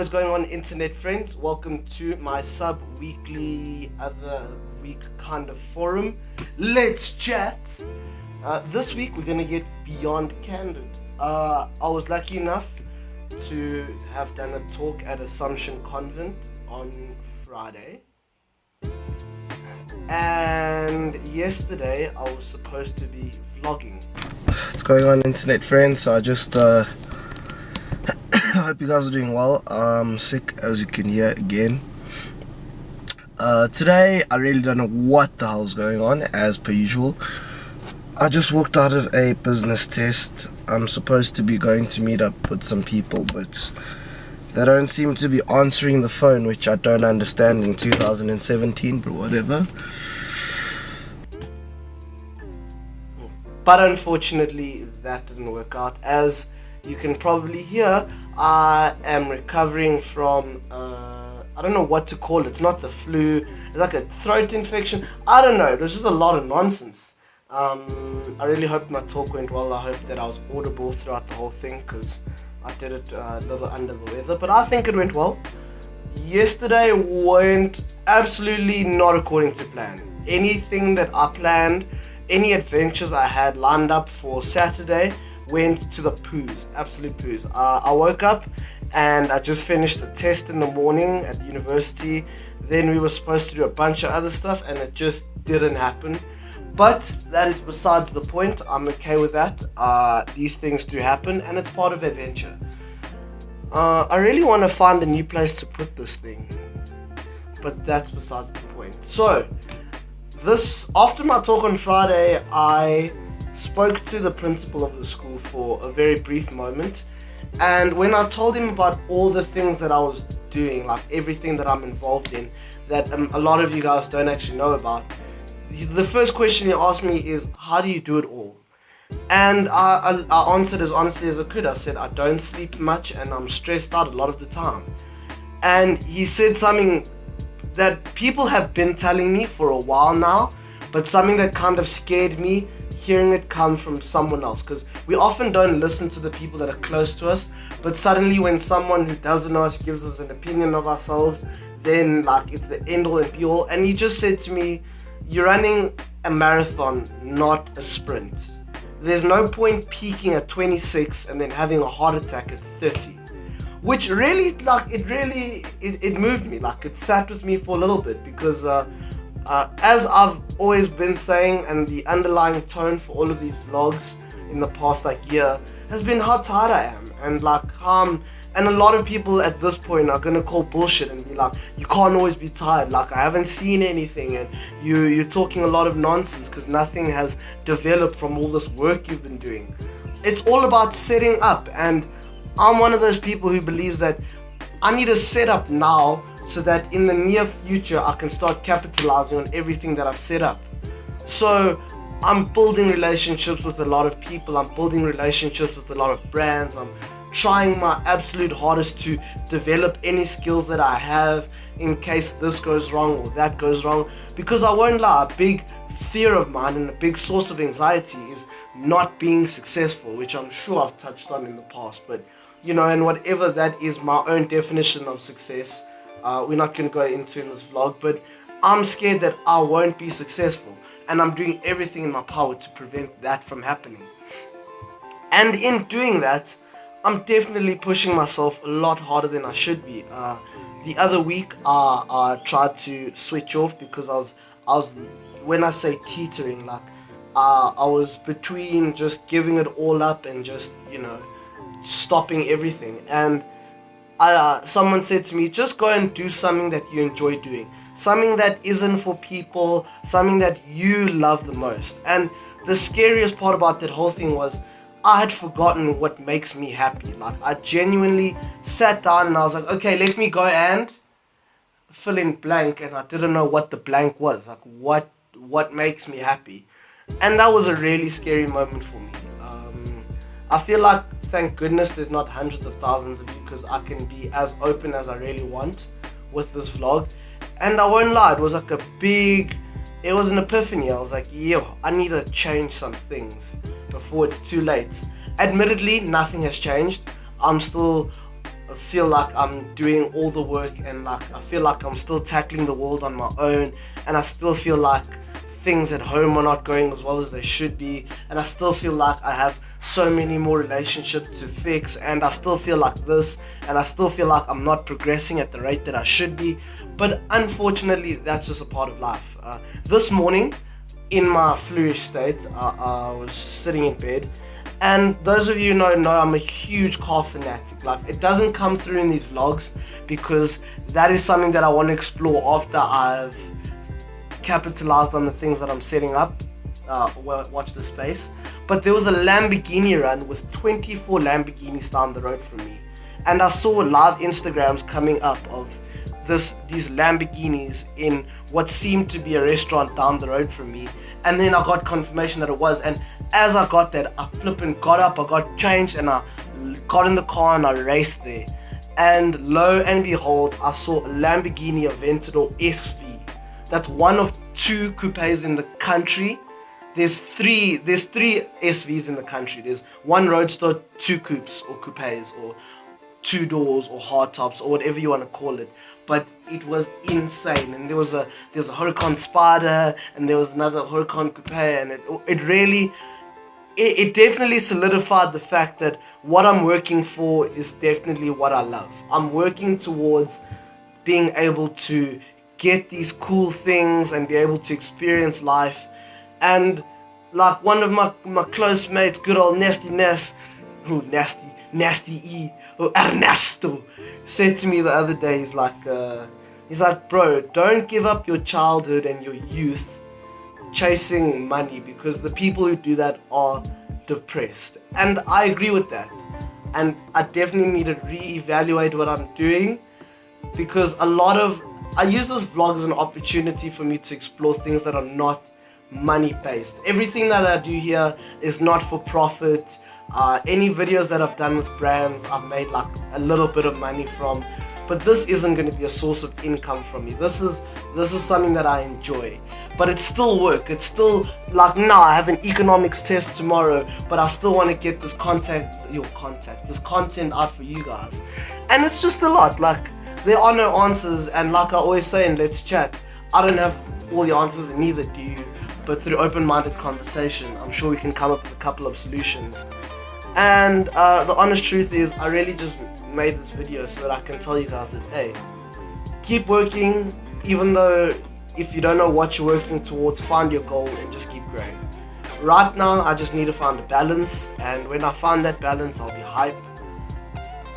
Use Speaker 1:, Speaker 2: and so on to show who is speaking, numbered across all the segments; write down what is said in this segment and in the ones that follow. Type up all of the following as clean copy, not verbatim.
Speaker 1: is going on, internet friends? Welcome to my sub-weekly, other week kind of forum. Let's chat. This week we're gonna get beyond candid. I was lucky enough to have done a talk at Assumption Convent on Friday. And yesterday I was supposed to be vlogging.
Speaker 2: What's going on, internet friends? So I just I hope you guys are doing well. I'm sick, as you can hear again. Today I really don't know what the hell's going on, as per usual. I just walked out of a business test. I'm supposed to be going to meet up with some people, but they don't seem to be answering the phone, which I don't understand in 2017, but whatever.
Speaker 1: But unfortunately that didn't work out. As you can probably hear, I am recovering from I don't know what to call it. It's not the flu, it's like a throat infection. I don't know, it was just a lot of nonsense. I really hope my talk went well. I hope that I was audible throughout the whole thing, because I did it a little under the weather, but I think it went well. Yesterday went absolutely not according to plan. Anything that I planned, any adventures I had lined up for Saturday went to the poos, absolute poos. I woke up and I just finished a test in the morning at the university. Then we were supposed to do a bunch of other stuff and it just didn't happen. But that is besides the point. I'm okay with that. These things do happen and it's part of adventure. I really want to find a new place to put this thing, but that's besides the point. So after my talk on Friday, I spoke to the principal of the school for a very brief moment, and when I told him about all the things that I was doing, like everything that I'm involved in, that a lot of you guys don't actually know about, the first question he asked me is, how do you do it all? And I answered as honestly as I could. I said, I don't sleep much and I'm stressed out a lot of the time. And he said something that people have been telling me for a while now, but something that kind of scared me, hearing it come from someone else, because we often don't listen to the people that are close to us, but suddenly when someone who doesn't know us gives us an opinion of ourselves, then like it's the end all and be all. And he just said to me, you're running a marathon, not a sprint. There's no point peaking at 26 and then having a heart attack at 30. Which really, it moved me. Like, it sat with me for a little bit, because as I've always been saying, and the underlying tone for all of these vlogs in the past year has been how tired I am, and and a lot of people at this point are gonna call bullshit and be like, you can't always be tired, like I haven't seen anything, and you're talking a lot of nonsense because nothing has developed from all this work you've been doing. It's all about setting up, and I'm one of those people who believes that I need to set up now so that in the near future I can start capitalizing on everything that I've set up. So I'm building relationships with a lot of people, I'm building relationships with a lot of brands, I'm trying my absolute hardest to develop any skills that I have in case this goes wrong or that goes wrong, because I won't lie, a big fear of mine and a big source of anxiety is not being successful, which I'm sure I've touched on in the past, but and whatever that is, my own definition of success, we're not going to go into in this vlog, but I'm scared that I won't be successful, and I'm doing everything in my power to prevent that from happening. And in doing that, I'm definitely pushing myself a lot harder than I should be. The other week, I tried to switch off because I was, when I say teetering, like I was between just giving it all up and just stopping everything. And someone said to me, just go and do something that you enjoy doing, something that isn't for people, something that you love the most. And the scariest part about that whole thing was I had forgotten what makes me happy. Like, I genuinely sat down and I was like, okay, let me go and fill in blank, and I didn't know what the blank was, like what makes me happy. And that was a really scary moment for me. I feel like, thank goodness there's not hundreds of thousands of you, because I can be as open as I really want with this vlog. And I won't lie, it was like it was an epiphany. I was like, yo, I need to change some things before it's too late. Admittedly, nothing has changed. I'm still feel like I'm doing all the work, and like I feel like I'm still tackling the world on my own, and I still feel like things at home are not going as well as they should be, and I still feel like I have so many more relationships to fix, and I still feel like this, and I still feel like I'm not progressing at the rate that I should be. But unfortunately, that's just a part of life. This morning, in my fluish state, I was sitting in bed, and those of you who know I'm a huge car fanatic. Like, it doesn't come through in these vlogs because that is something that I want to explore after I've capitalized on the things that I'm setting up. Watch the space. But there was a Lamborghini run with 24 Lamborghinis down the road from me, and I saw live Instagrams coming up of these Lamborghinis in what seemed to be a restaurant down the road from me, and then I got confirmation that it was. And as I got that, I flipping got up, I got changed, and I got in the car and I raced there. And lo and behold, I saw a Lamborghini Aventador SV. That's one of 2 coupes in the country. There's three SVs in the country. There's 1 Roadster, 2 coupes or coupes, or 2 doors or hardtops, or whatever you want to call it. But it was insane. And there was a Huracan Spider, and there was another Huracan coupe, and it definitely solidified the fact that what I'm working for is definitely what I love. I'm working towards being able to get these cool things and be able to experience life. And like one of my close mates, good old Nasty E, or Ernesto, said to me the other day, he's like, bro, don't give up your childhood and your youth chasing money, because the people who do that are depressed. And I agree with that. And I definitely need to reevaluate what I'm doing, because I use this vlog as an opportunity for me to explore things that are not money based. Everything that I do here is not for profit. Any videos that I've done with brands, I've made like a little bit of money from, but this isn't going to be a source of income from me. This is something that I enjoy, but it's still work. It's still like, I have an economics test tomorrow, but I still want to get this content out for you guys. And it's just a lot. Like, there are no answers, and like I always say in Let's Chat, I don't have all the answers, and neither do you. But through open-minded conversation, I'm sure we can come up with a couple of solutions. And the honest truth is, I really just made this video so that I can tell you guys that, hey, keep working, even though if you don't know what you're working towards, find your goal and just keep growing. Right now, I just need to find a balance, and when I find that balance, I'll be hype.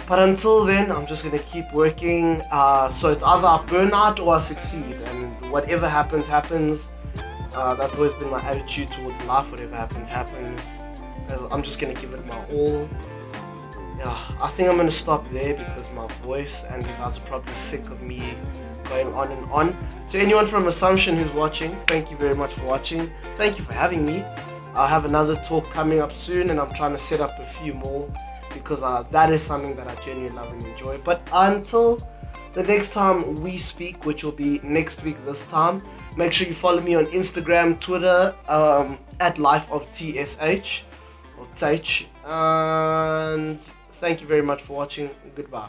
Speaker 1: But until then, I'm just going to keep working. So it's either I burn out or I succeed, and whatever happens, happens. That's always been my attitude towards life. Whatever happens, happens. I'm just going to give it my all. Yeah, I think I'm going to stop there because my voice, and you guys are probably sick of me going on and on. To anyone from Assumption who's watching, thank you very much for watching. Thank you for having me. I'll have another talk coming up soon, and I'm trying to set up a few more, because that is something that I genuinely love and enjoy. But until the next time we speak, which will be next week this time, make sure you follow me on Instagram, Twitter, at lifeoftsh, or Tach. And thank you very much for watching. Goodbye.